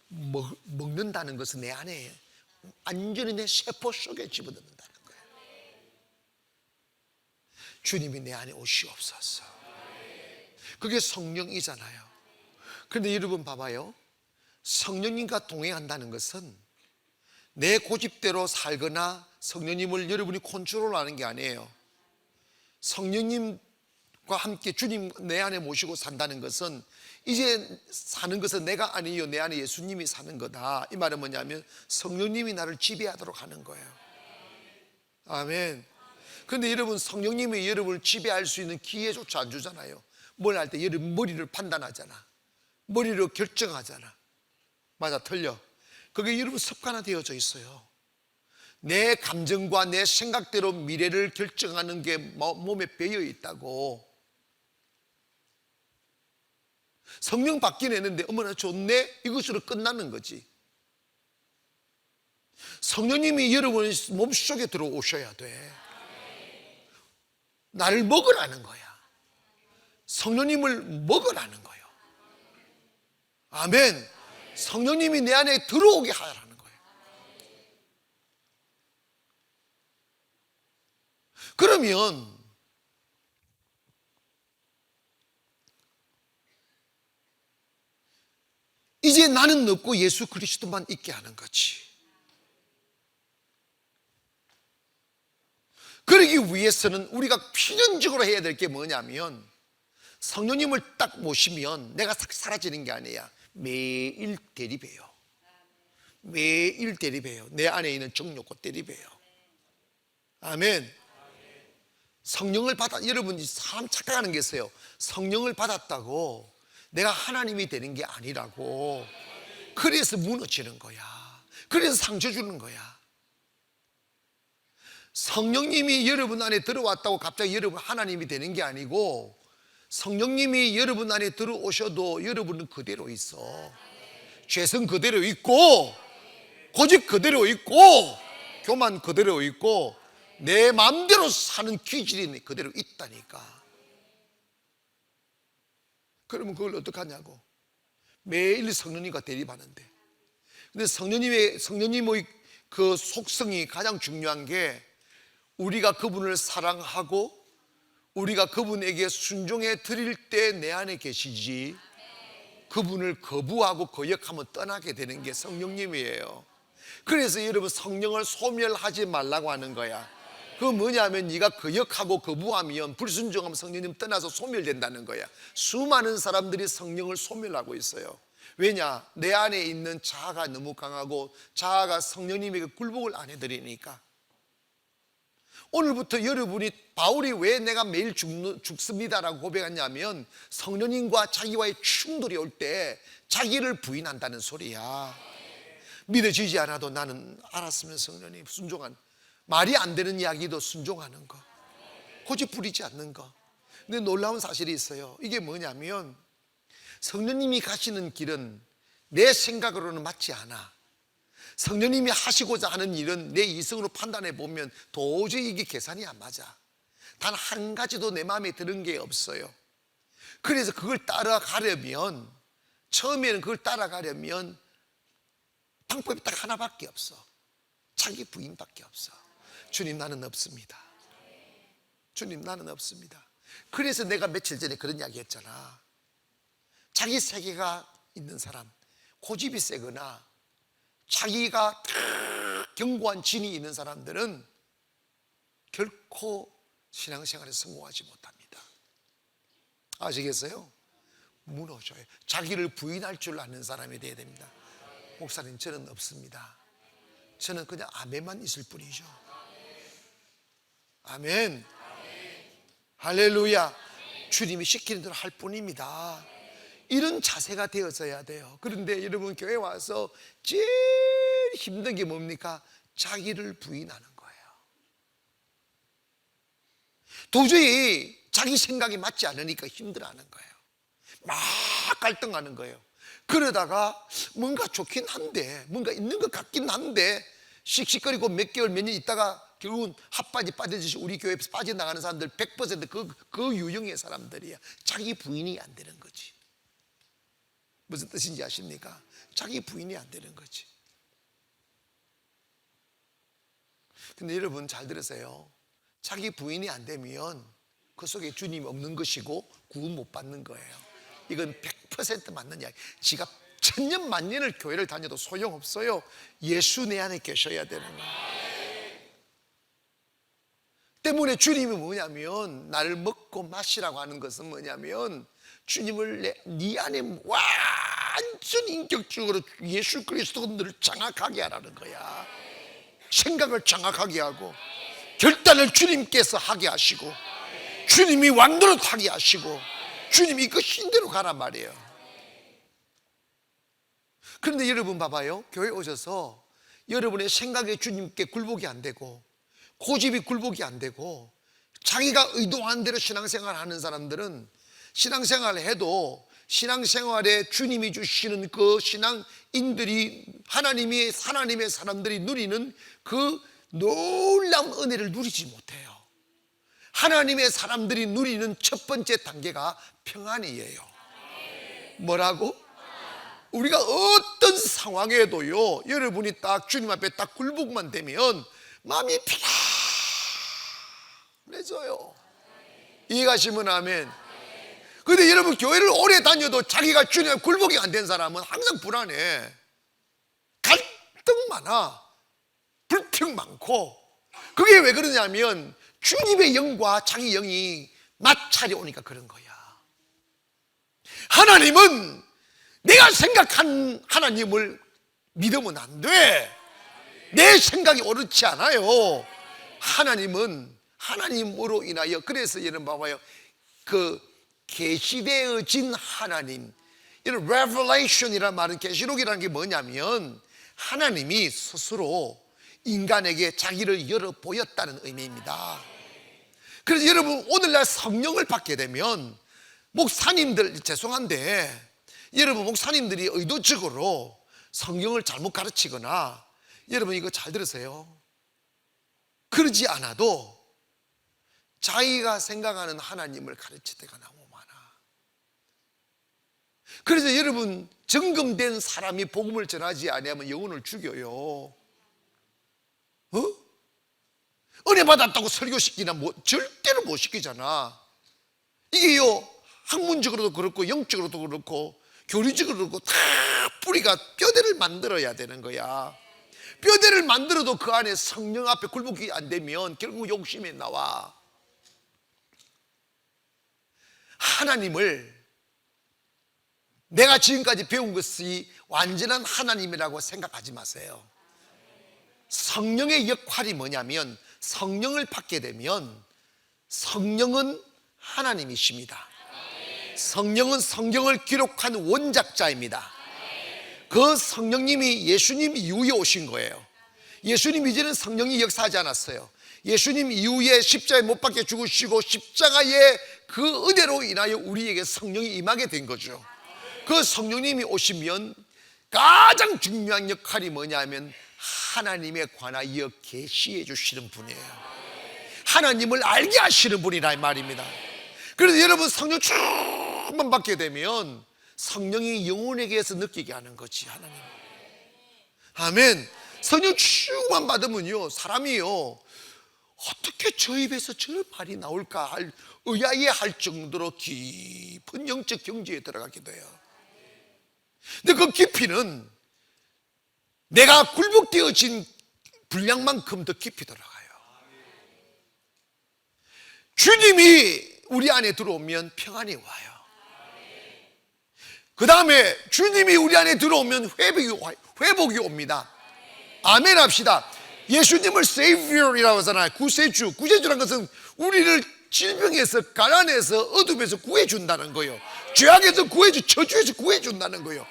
[SPEAKER 1] 먹는다는 것은 내 안에 완전히 내 세포 속에 집어넣는다는 거예요. 주님이 내 안에 오시옵소서. 그게 성령이잖아요. 그런데 여러분 봐봐요. 성령님과 동행한다는 것은 내 고집대로 살거나 성령님을 여러분이 컨트롤하는 게 아니에요. 성령님과 함께 주님 내 안에 모시고 산다는 것은, 이제 사는 것은 내가 아니요 내 안에 예수님이 사는 거다. 이 말은 뭐냐면 성령님이 나를 지배하도록 하는 거예요. 아멘. 그런데 여러분, 성령님이 여러분을 지배할 수 있는 기회조차 안 주잖아요. 뭘 할 때 여러분 머리를 판단하잖아. 머리로 결정하잖아. 맞아 틀려. 그게 여러분 습관화되어져 있어요. 내 감정과 내 생각대로 미래를 결정하는 게 몸에 배어 있다고. 성령 받긴 했는데 어머나 좋네, 이것으로 끝나는 거지. 성령님이 여러분 몸속에 들어오셔야 돼. 나를 먹으라는 거야. 성령님을 먹으라는 거예요. 아멘. 성령님이 내 안에 들어오게 하라는 거예요. 그러면 이제 나는 없고 예수 그리스도만 있게 하는 거지. 그러기 위해서는 우리가 필연적으로 해야 될 게 뭐냐면, 성령님을 딱 모시면 내가 싹 사라지는 게 아니야. 매일 대립해요. 매일 대립해요. 내 안에 있는 정욕과 대립해요. 아멘. 성령을 받아, 여러분이 참 착각하는 게 있어요. 성령을 받았다고 내가 하나님이 되는 게 아니라고. 그래서 무너지는 거야. 그래서 상처 주는 거야. 성령님이 여러분 안에 들어왔다고 갑자기 여러분 하나님이 되는 게 아니고, 성령님이 여러분 안에 들어오셔도 여러분은 그대로 있어. 죄성 그대로 있고, 고집 그대로 있고, 교만 그대로 있고, 내 마음대로 사는 기질이 그대로 있다니까. 그러면 그걸 어떡하냐고. 매일 성령님과 대립하는데. 근데 성령님의 그 속성이 가장 중요한 게, 우리가 그분을 사랑하고 우리가 그분에게 순종해 드릴 때 내 안에 계시지, 그분을 거부하고 거역하면 떠나게 되는 게 성령님이에요. 그래서 여러분, 성령을 소멸하지 말라고 하는 거야. 그 뭐냐면, 네가 거역하고 거부하면, 불순종하면 성령님 떠나서 소멸된다는 거야. 수많은 사람들이 성령을 소멸하고 있어요. 왜냐? 내 안에 있는 자아가 너무 강하고, 자아가 성령님에게 굴복을 안 해드리니까. 오늘부터 여러분이, 바울이 왜 내가 매일 죽습니다라고 고백했냐면, 성령님과 자기와의 충돌이 올 때 자기를 부인한다는 소리야. 믿어지지 않아도 나는 알았으면 성령님 순종한, 말이 안 되는 이야기도 순종하는 거, 고집 부리지 않는 거. 근데 놀라운 사실이 있어요. 이게 뭐냐면, 성령님이 가시는 길은 내 생각으로는 맞지 않아. 성령님이 하시고자 하는 일은 내 이성으로 판단해 보면 도저히 이게 계산이 안 맞아. 단 한 가지도 내 마음에 드는 게 없어요. 그래서 그걸 따라가려면, 처음에는 그걸 따라가려면 방법이 딱 하나밖에 없어. 자기 부인밖에 없어. 주님, 나는 없습니다. 주님, 나는 없습니다. 그래서 내가 며칠 전에 그런 이야기 했잖아. 자기 세계가 있는 사람, 고집이 세거나 자기가 견고한 진이 있는 사람들은 결코 신앙생활에 성공하지 못합니다. 아시겠어요? 무너져요. 자기를 부인할 줄 아는 사람이 되어야 됩니다. 목사님, 저는 없습니다. 저는 그냥 아멘만 있을 뿐이죠. 아멘. 할렐루야. 주님이 시키는 대로 할 뿐입니다. 이런 자세가 되어져야 돼요. 그런데 여러분, 교회 와서 제일 힘든 게 뭡니까? 자기를 부인하는 거예요. 도저히 자기 생각이 맞지 않으니까 힘들어하는 거예요. 막 갈등하는 거예요. 그러다가 뭔가 좋긴 한데, 뭔가 있는 것 같긴 한데, 씩씩거리고 몇 개월 몇 년 있다가 결국은 핫바지 빠지듯이 우리 교회에서 빠져나가는 사람들 100% 그 유형의 사람들이야. 자기 부인이 안 되는 거지. 무슨 뜻인지 아십니까? 자기 부인이 안 되는 거지. 근데 여러분 잘 들으세요. 자기 부인이 안 되면 그 속에 주님이 없는 것이고 구원 못 받는 거예요. 이건 100% 맞는 이야기. 지가 천년 만년을 교회를 다녀도 소용없어요. 예수 내 안에 계셔야 되는 거예요. 때문에 주님이 뭐냐면, 나를 먹고 마시라고 하는 것은 뭐냐면, 주님을 네 안에 완전 인격적으로 예수 그리스도를 장악하게 하라는 거야. 생각을 장악하게 하고, 결단을 주님께서 하게 하시고, 주님이 왕노릇하게 하시고, 주님이 이끄신 대로 가란 말이에요. 그런데 여러분 봐봐요. 교회 오셔서 여러분의 생각에 주님께 굴복이 안 되고, 고집이 굴복이 안 되고, 자기가 의도한 대로 신앙생활 하는 사람들은 신앙생활을 해도 신앙생활에 주님이 주시는 그 신앙인들이, 하나님의 사람들이 누리는 그 놀라운 은혜를 누리지 못해요. 하나님의 사람들이 누리는 첫 번째 단계가 평안이에요. 뭐라고? 우리가 어떤 상황에도요, 여러분이 딱 주님 앞에 딱 굴복만 되면 마음이 편안해져요. 이해가시면 아멘. 그런데 여러분, 교회를 오래 다녀도 자기가 주님 앞에 굴복이 안 된 사람은 항상 불안해. 갈등 많아. 불평 많고. 그게 왜 그러냐면 주님의 영과 자기 영이 마찰이 오니까 그런 거야. 하나님은 내가 생각한 하나님을 믿으면 안 돼. 내 생각이 옳지 않아요. 하나님은 하나님으로 인하여, 그래서 여러분 봐봐요. 그 계시되어진 하나님, 이런 revelation이라는 말은, 계시록이라는 게 뭐냐면 하나님이 스스로 인간에게 자기를 열어 보였다는 의미입니다. 그래서 여러분, 오늘날 성령을 받게 되면 목사님들, 죄송한데 여러분, 목사님들이 의도적으로 성경을 잘못 가르치거나, 여러분 이거 잘 들으세요, 그러지 않아도 자기가 생각하는 하나님을 가르칠 때가 너무 많아. 그래서 여러분, 정금된 사람이 복음을 전하지 아니하면 영혼을 죽여요. 은혜 받았다고 설교시키나 절대로 못 시키잖아. 이게요, 학문적으로도 그렇고 영적으로도 그렇고 교리적으로도 그렇고 다 뿌리가 뼈대를 만들어야 되는 거야. 뼈대를 만들어도 그 안에 성령 앞에 굴복이 안 되면 결국 욕심이 나와. 하나님을, 내가 지금까지 배운 것이 완전한 하나님이라고 생각하지 마세요. 성령의 역할이 뭐냐면, 성령을 받게 되면 성령은 하나님이십니다. 성령은 성경을 기록한 원작자입니다. 그 성령님이 예수님 이후에 오신 거예요. 예수님 이제는 성령이 역사하지 않았어요. 예수님 이후에 십자가에 못 박혀 죽으시고 십자가의 그 은혜로 인하여 우리에게 성령이 임하게 된 거죠. 그 성령님이 오시면 가장 중요한 역할이 뭐냐면 하나님에 관하여 계시해 주시는 분이에요. 하나님을 알게 하시는 분이라 이 말입니다. 그래서 여러분, 성령 충만 받게 되면 성령이 영혼에게서 느끼게 하는 거지, 하나님. 아멘. 성령 충만 받으면요, 사람이요, 어떻게 저 입에서 저런 말이 나올까 할 의아해할 정도로 깊은 영적 경지에 들어가게 돼요. 근데 그 깊이는 내가 굴복되어진 분량만큼 더 깊이 들어가요. 주님이 우리 안에 들어오면 평안이 와요. 그 다음에 주님이 우리 안에 들어오면 회복이 옵니다. 아멘 합시다. 예수님을 Savior이라고 하잖아요. 구세주. 구세주란 것은 우리를 질병에서, 가난에서, 어둠에서 구해준다는 거예요. 죄악에서 저주에서 구해준다는 거예요.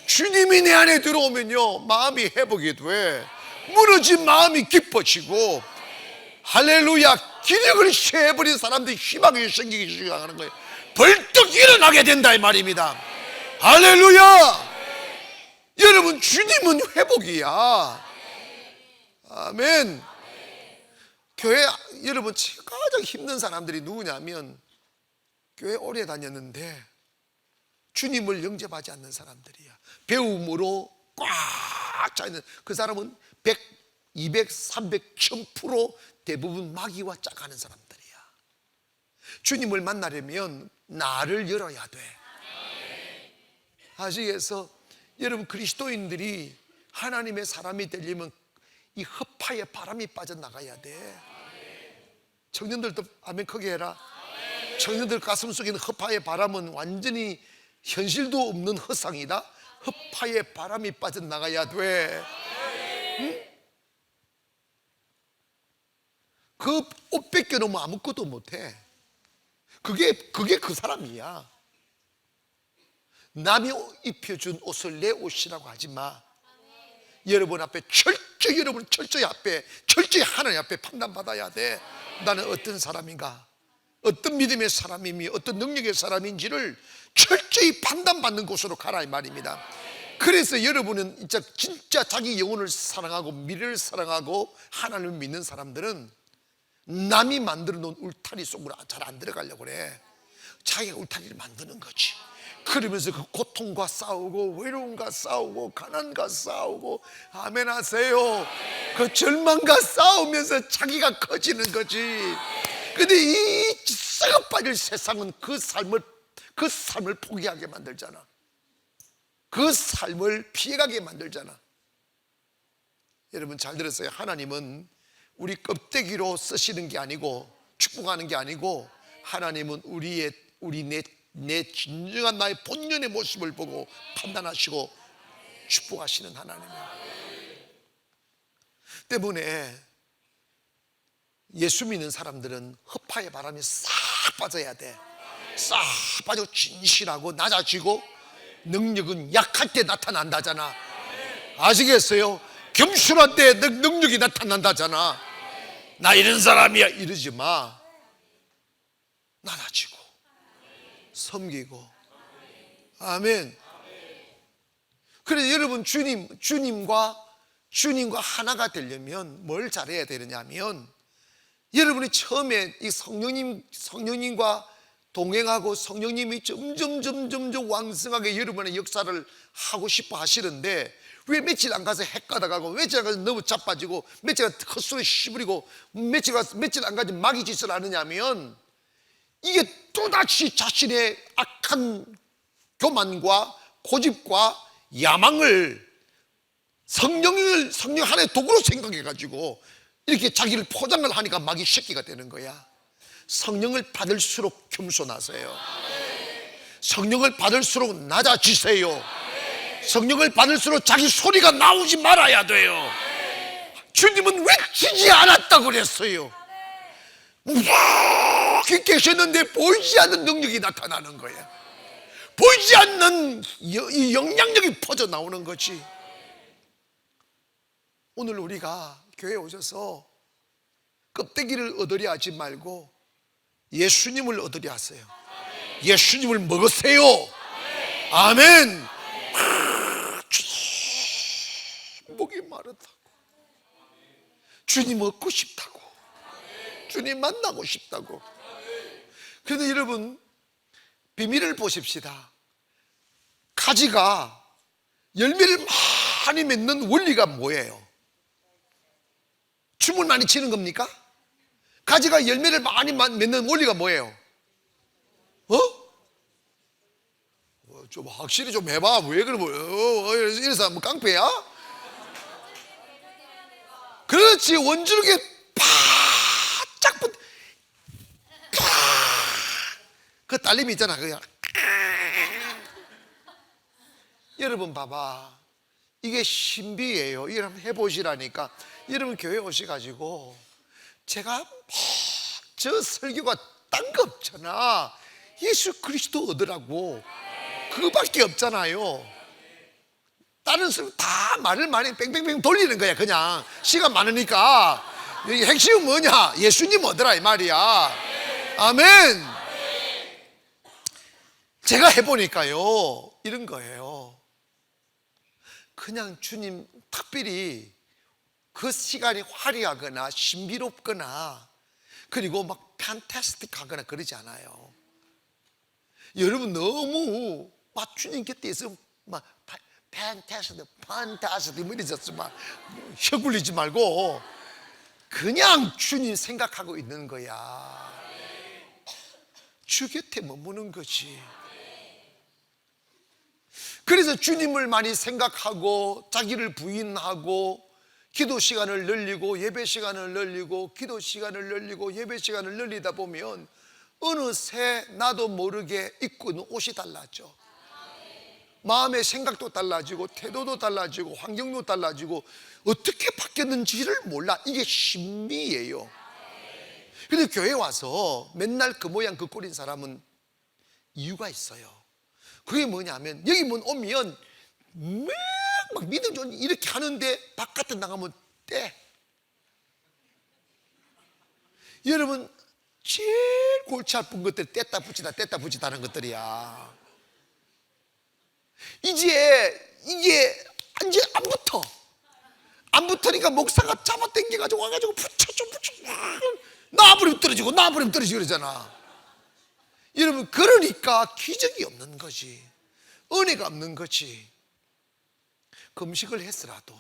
[SPEAKER 1] 주님이 내 안에 들어오면요, 마음이 회복이 돼. 무너진 마음이 기뻐지고, 할렐루야, 기력을 취해버린 사람들이 희망이 생기기 시작하는 거예요. 벌떡 일어나게 된다 이 말입니다. 할렐루야. 여러분, 주님은 회복이야. 아멘. 교회, 여러분, 가장 힘든 사람들이 누구냐면 교회 오래 다녔는데 주님을 영접하지 않는 사람들이야. 배움으로 꽉 차있는 그 사람은 100, 200, 300, 1000% 대부분 마귀와 짝하는 사람들이야. 주님을 만나려면 나를 열어야 돼. 아시겠어? 여러분, 그리스도인들이 하나님의 사람이 되려면 이 허파에 바람이 빠져나가야 돼. 청년들도 아멘 크게 해라. 청년들 가슴 속에 있는 허파의 바람은 완전히 현실도 없는 허상이다. 허파의 바람이 빠져나가야 돼. 응? 그 옷 벗겨놓으면 아무것도 못해. 그게 그 사람이야. 남이 입혀준 옷을 내 옷이라고 하지 마. 여러분 앞에 철저히 하나님 앞에 판단받아야 돼. 나는 어떤 사람인가, 어떤 믿음의 사람이며 어떤 능력의 사람인지를 철저히 판단받는 곳으로 가라 이 말입니다. 그래서 여러분은 진짜 자기 영혼을 사랑하고 미래를 사랑하고 하나님을 믿는 사람들은 남이 만들어 놓은 울타리 속으로 잘 안 들어가려고 그래. 자기가 울타리를 만드는 거지. 그러면서 그 고통과 싸우고 외로움과 싸우고 가난과 싸우고, 아멘 하세요. 그 절망과 싸우면서 자기가 커지는 거지. 근데 이 썩어 빠질 세상은 그 삶을 포기하게 만들잖아. 그 삶을 피해가게 만들잖아. 여러분 잘 들으세요. 하나님은 우리 껍데기로 쓰시는 게 아니고 축복하는 게 아니고, 하나님은 내 진정한 나의 본연의 모습을 보고 판단하시고 축복하시는 하나님이에요. 때문에 예수 믿는 사람들은 허파의 바람이 싹 빠져야 돼. 싹 빠져 진실하고 낮아지고, 능력은 약할 때 나타난다잖아. 아시겠어요? 겸손할 때 능력이 나타난다잖아. 나 이런 사람이야 이러지 마. 낮아지고 섬기고. 아멘. 그래서 여러분 주님과 하나가 되려면 뭘 잘해야 되느냐면, 여러분이 처음에 이 성령님과 동행하고 성령님이 점점 왕성하게 여러분의 역사를 하고 싶어 하시는데, 왜 며칠 안 가서 헷가다 가고, 며칠 안 가서 너무 자빠지고, 며칠 안 가서 헛소리 씹으리고, 며칠 안 가서 마귀 짓을 하느냐면, 이게 또다시 자신의 악한 교만과 고집과 야망을 성령 하나의 도구로 생각해가지고 이렇게 자기를 포장을 하니까 마귀 새끼가 되는 거야. 성령을 받을수록 겸손하세요. 성령을 받을수록 낮아지세요. 성령을 받을수록 자기 소리가 나오지 말아야 돼요. 주님은 외치지 않았다고 그랬어요. 이렇게 계셨는데 보이지 않는 능력이 나타나는 거야. 보이지 않는 이 영향력이 퍼져 나오는 거지. 오늘 우리가 교회에 오셔서 껍데기를 얻으려 하지 말고 예수님을 얻으려 하세요. 예수님을 먹으세요. 아멘. 목이 마르다고, 주님 먹고 싶다고, 주님 만나고 싶다고. 그런데 여러분, 비밀을 보십시다. 가지가 열매를 많이 맺는 원리가 뭐예요? 춤을 많이 치는 겁니까? 가지가 열매를 많이 맺는 원리가 뭐예요? 좀 확실히 좀 해봐. 왜 그래? 이래서 뭐 깡패야? 그렇지. 원줄기에 바짝 붙. 그 딸림이 있잖아. 그냥. 여러분 봐봐. 이게 신비예요. 이걸 한번 해보시라니까. 여러분 교회 오셔가지고 제가 저 설교가 딴 거 없잖아. 예수 그리스도 얻으라고. 그거밖에 없잖아요. 다른 설교 다 말을 많이 뺑뺑뺑 돌리는 거야. 그냥 시간 많으니까. 여기 핵심은 뭐냐? 예수님 얻으라 이 말이야. 아멘. 제가 해보니까요, 이런 거예요. 그냥 주님 특별히 그 시간이 화려하거나 신비롭거나 그리고 막 판타스틱하거나 그러지 않아요. 여러분 너무 막 주님 곁에 있으면 막 판타스틱 뭐 이러셨어. 막 혀 굴리지 말고 그냥 주님 생각하고 있는 거야. 주 곁에 머무는 거지. 그래서 주님을 많이 생각하고 자기를 부인하고 기도 시간을 늘리고 예배 시간을 늘리고 기도 시간을 늘리고 예배 시간을 늘리다 보면 어느새 나도 모르게 입고 있는 옷이 달라져. 마음의 생각도 달라지고 태도도 달라지고 환경도 달라지고 어떻게 바뀌었는지를 몰라. 이게 신비예요. 근데 교회에 와서 맨날 그 모양 그 꼴인 사람은 이유가 있어요. 그게 뭐냐면 여기 오면 막 믿음 좀 이렇게 하는데 바깥에 나가면 떼. 여러분 제일 골치 아픈 것들 뗐다 붙이다 하는 것들이야. 이제 이게 이제 안 붙으니까 목사가 잡아당겨가지고 와가지고 붙여 나버리면 떨어지고 그러잖아. 여러분 그러니까 기적이 없는 거지. 은혜가 없는 거지. 금식을 했으라도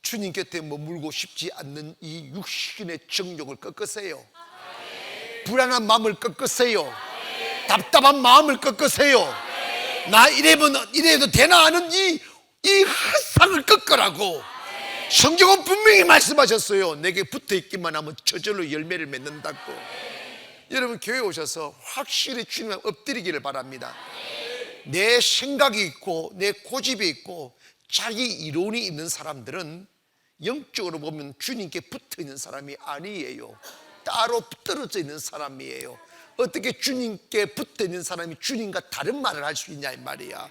[SPEAKER 1] 주님 곁에 머물고 싶지 않는 이 육신의 정욕을 꺾으세요. 불안한 마음을 꺾으세요. 답답한 마음을 꺾으세요. 나 이래도 되나 하는 이 헛상을 꺾으라고. 성경은 분명히 말씀하셨어요. 내게 붙어있기만 하면 저절로 열매를 맺는다고. 여러분 교회에 오셔서 확실히 주님 앞에 엎드리기를 바랍니다. 내 생각이 있고 내 고집이 있고 자기 이론이 있는 사람들은 영적으로 보면 주님께 붙어있는 사람이 아니에요. 따로 떨어져 있는 사람이에요. 어떻게 주님께 붙어있는 사람이 주님과 다른 말을 할 수 있냐 이 말이야.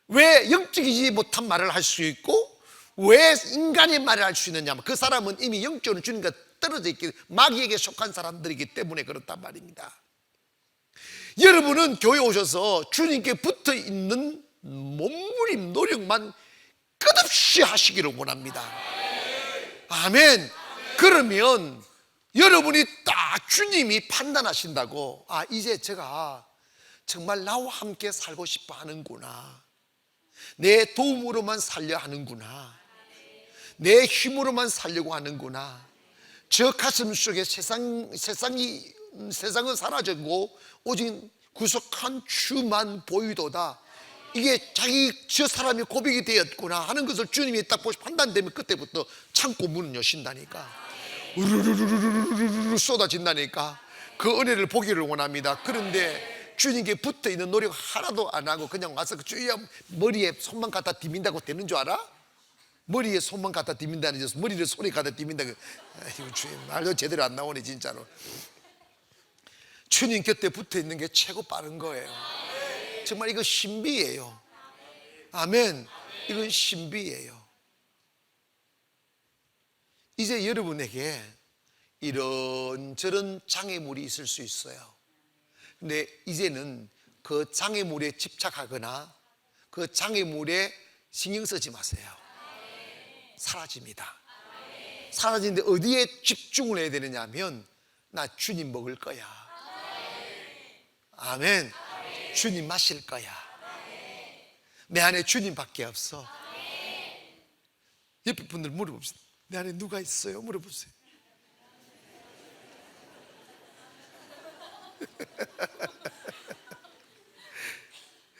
[SPEAKER 1] 왜 영적이지 못한 말을 할 수 있고 왜 인간의 말을 할 수 있느냐? 그 사람은 이미 영적으로 주님과 떨어져 있기, 마귀에게 속한 사람들이기 때문에 그렇단 말입니다. 여러분은 교회 오셔서 주님께 붙어 있는 몸부림 노력만 끝없이 하시기를 원합니다. 아멘. 그러면 여러분이 딱 주님이 판단하신다고, 아, 이제 제가 정말 나와 함께 살고 싶어 하는구나, 내 도움으로만 살려 하는구나, 내 힘으로만 살려고 하는구나, 저 가슴 속에 세상은 사라지고 오직 구속한 주만 보이도다, 이게 저 사람이 고백이 되었구나 하는 것을 주님이 딱 보시 판단되면 그때부터 창고 문을 여신다니까, 우르르르르르르 쏟아진다니까. 그 은혜를 보기를 원합니다. 그런데 주님께 붙어있는 노력 하나도 안 하고 그냥 와서 주여 머리에 손만 갖다 디민다고 되는 줄 알아? 머리에 손만 갖다 디민다는 줄, 머리를 손에 갖다 디민다고. 아이고 주님, 말도 제대로 안 나오네 진짜로. 주님 곁에 붙어있는 게 최고 빠른 거예요. 정말 이거 신비예요. 아멘. 이건 신비예요. 이제 여러분에게 이런저런 장애물이 있을 수 있어요. 근데 이제는 그 장애물에 집착하거나 그 장애물에 신경 쓰지 마세요. 사라집니다. 사라지는데 어디에 집중을 해야 되느냐 하면, 나 주님 먹을 거야. 아멘. 주님 마실 거야. 내 안에 주님밖에 없어. 옆에 분들 물어봅시다. 내 안에 누가 있어요? 물어보세요.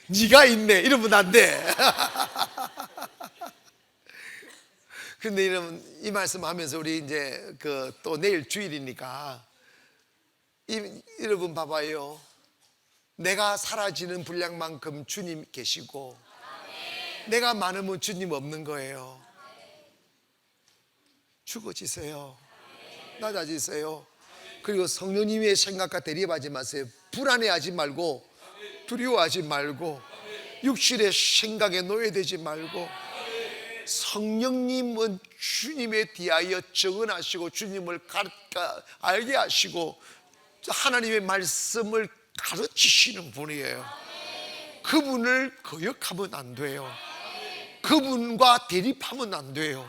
[SPEAKER 1] 네가 있네 이러면 안 돼. 근데 이 말씀 하면서 우리 이제 또 내일 주일이니까 여러분 봐봐요. 내가 사라지는 분량만큼 주님 계시고, 내가 많으면 주님 없는 거예요. 죽어지세요. 낮아지세요. 그리고 성령님의 생각과 대립하지 마세요. 불안해하지 말고, 두려워하지 말고, 육신의 생각에 노예되지 말고, 성령님은 주님에 대하여 정언하시고 주님을 알게 하시고 하나님의 말씀을 가르치시는 분이에요. 그분을 거역하면 안 돼요. 그분과 대립하면 안 돼요.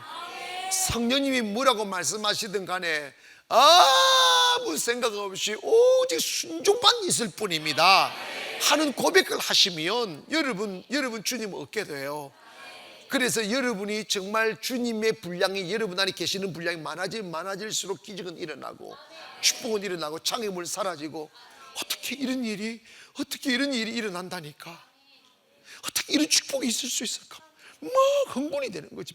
[SPEAKER 1] 성령님이 뭐라고 말씀하시든 간에 아무 생각 없이 오직 순종만 있을 뿐입니다 하는 고백을 하시면 여러분 주님 얻게 돼요. 그래서 여러분이 정말 주님의 분량이, 여러분 안에 계시는 분량이 많아질수록 기적은 일어나고 축복은 일어나고 장애물 사라지고, 어떻게 이런 일이 일어난다니까, 어떻게 이런 축복이 있을 수 있을까, 막 흥분이 되는 거지.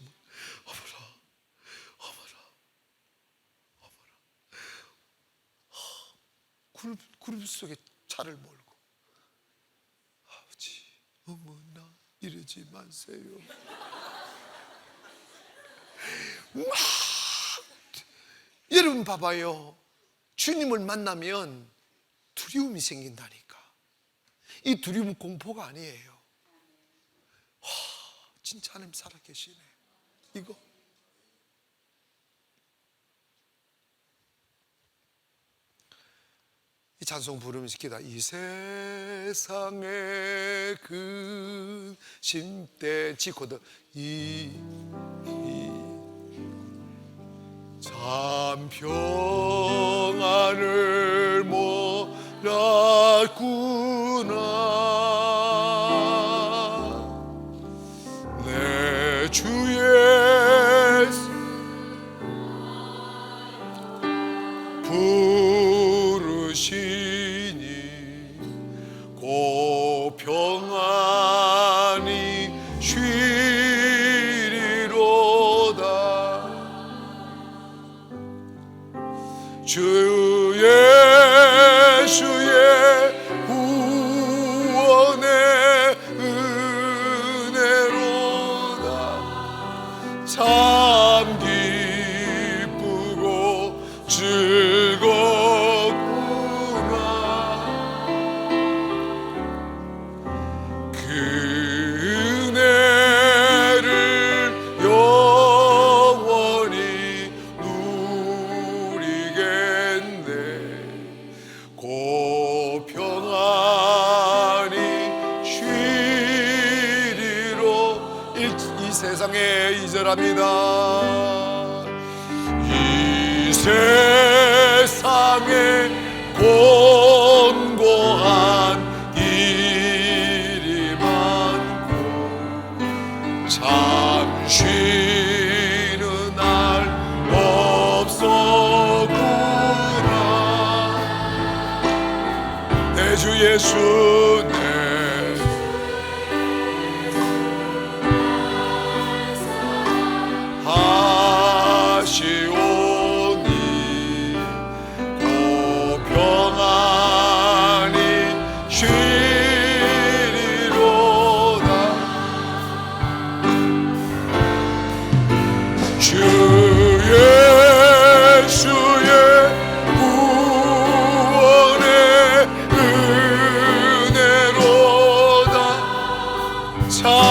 [SPEAKER 1] 구름 속에 차를 몰고, 아버지 어머나 이러지 마세요. 막 여러분 봐봐요. 주님을 만나면 두려움이 생긴다니까. 이 두려움은 공포가 아니에요. 진짜 하나님 살아계시네. 이거 이 찬송 부르면서 기다. 이 세상의 그 심대 지코드 참 평안을 몰랐구나 내 주의 부르시니 고 평안히 쉬리로다 주 예수의 구원의 은혜로다 참 기쁘고 즐겁구나 그 은혜를 간절합니다. 이 세상에 곤고한 일이 많고 참 쉬는 날 없었구나. 내 주 예수 하시오니 고 평안히 쉬리로다. 주 예수의 구원의 은혜로다. 참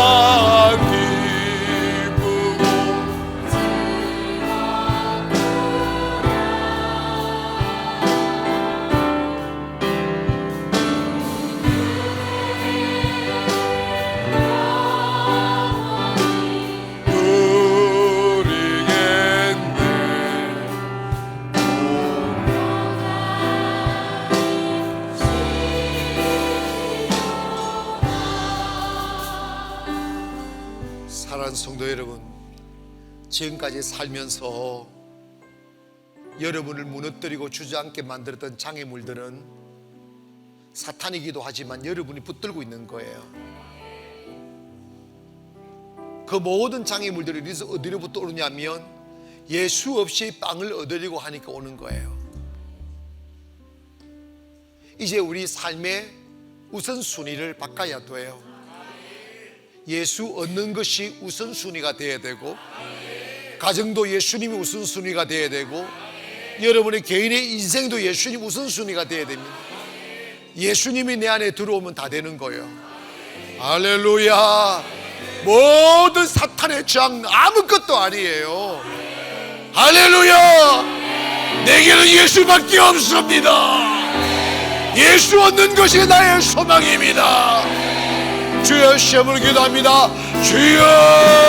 [SPEAKER 1] 사랑하는 성도 여러분, 지금까지 살면서 여러분을 무너뜨리고 주저앉게 만들었던 장애물들은 사탄이기도 하지만 여러분이 붙들고 있는 거예요. 그 모든 장애물들이 어디로부터 오느냐면 예수 없이 빵을 얻으려고 하니까 오는 거예요. 이제 우리 삶의 우선순위를 바꿔야 돼요. 예수 얻는 것이 우선순위가 되어야 되고, 가정도 예수님이 우선순위가 되어야 되고, 여러분의 개인의 인생도 예수님 우선순위가 되어야 됩니다. 예수님이 내 안에 들어오면 다 되는 거예요. 할렐루야. 모든 사탄의 저항 아무것도 아니에요. 할렐루야. 내게는 예수밖에 없습니다. 예수 얻는 것이 나의 소망입니다. 주여, 시험을 기도합니다. 주여.